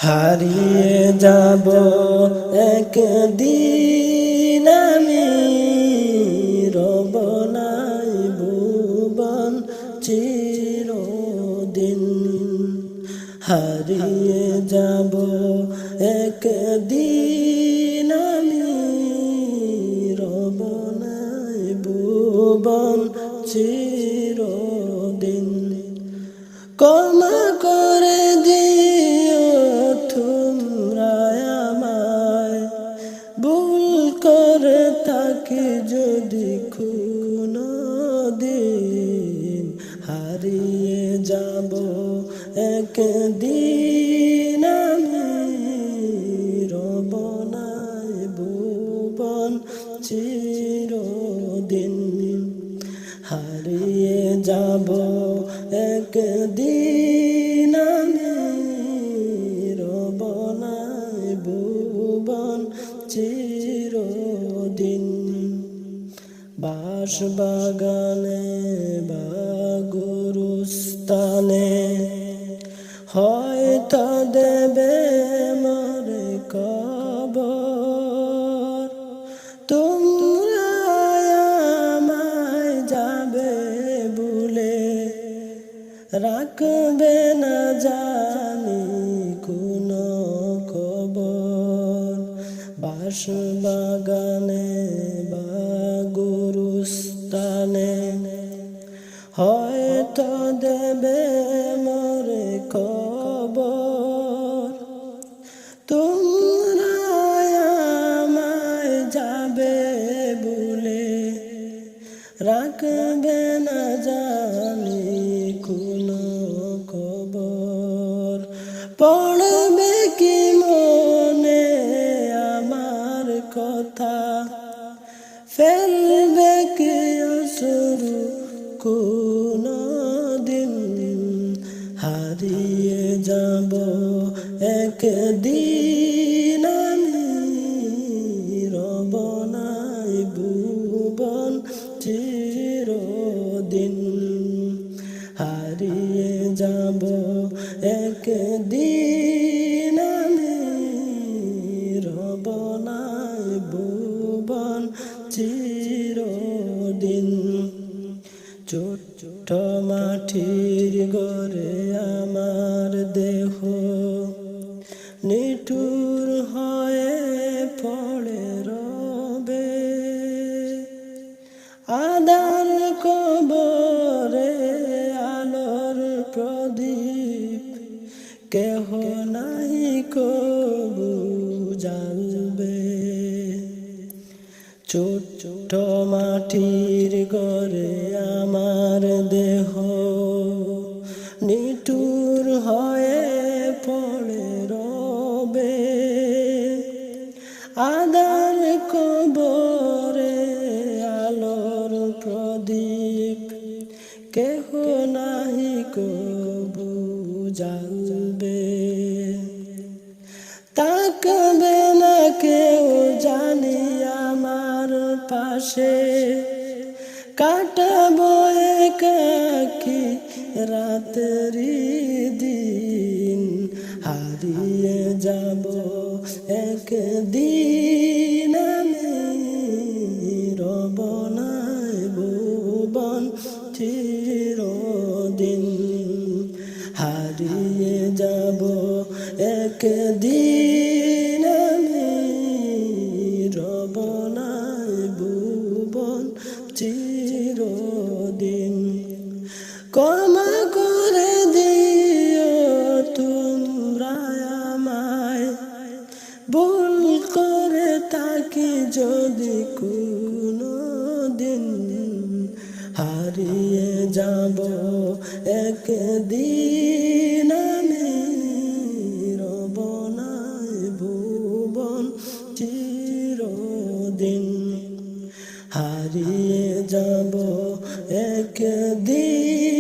হারিয়ে যাব একদিন আমি, রব নাই ভুবন চিরদিন। হারিয়ে যাব একদিন আমি, রব নাই ভুবন চিরদিন। ক্ষমা করে দিও তোমরা আমায়, ভুল করে থাকি যদি কোনো দিন। হারিয়ে যাব একদিন আমি, রব নাই ভুবন চিরদিন। হারিয়ে যাব একদিন আমি, রব নাই ভুবন চিরদিন। বাঁশবাগানে বা গুরুস্থানে হয়তো দেবে মরে কবর। তোমরা আমায় যাবে ভুলে, রাখবে না জানি কোনো খবর। বাঁশবাগানে বা গুরুস্থানে হয়তো দেবে মরে খবর। তোমরা আমায় যাবে ভুলে, রাখবে না জানি কোনো খবর। পড়বে কি মনে আমার কথা, ফেলবে কি অশ্রু কোনো দিন। হারিয়ে যাব একদিন আমি, রব নাই ভুবন চিরদিন। হারিয়ে যাব একদিন আমি, রব নাই ভুবন চিরদিন। ছোট্ট মাটির ঘরে আমার দেহ নিঠুর হয়ে পড়ে রবে। আধার কবরে আলোর প্রদীপ, কেহ নাই কবু জ্বালবে। ছোট্ট মাটির ঘরে আমার দেহ নিঠুর হয়ে পড়ে রবে। আধার কবরে আলোর প্রদীপ, কেহ নাহি কবু জ্বালবে। তাকবে না কেউ জানি আমার পাশে, কাটাবো একাকী রাতেরি দিন। হারিয়ে যাব একদিন আমি, রব নাই ভুবন চিরদিন। হারিয়ে যাব একদিন আমি, রব নাই ভুবন চিরদিন। ক্ষমা করে দিও তোমরা আমায়, ভুল করে থাকি যদি কোনো দিন। হারিয়ে যাব একদিন আমি, রব নাই ভুবন চিরদিন। হারিয়ে যাব একদিন।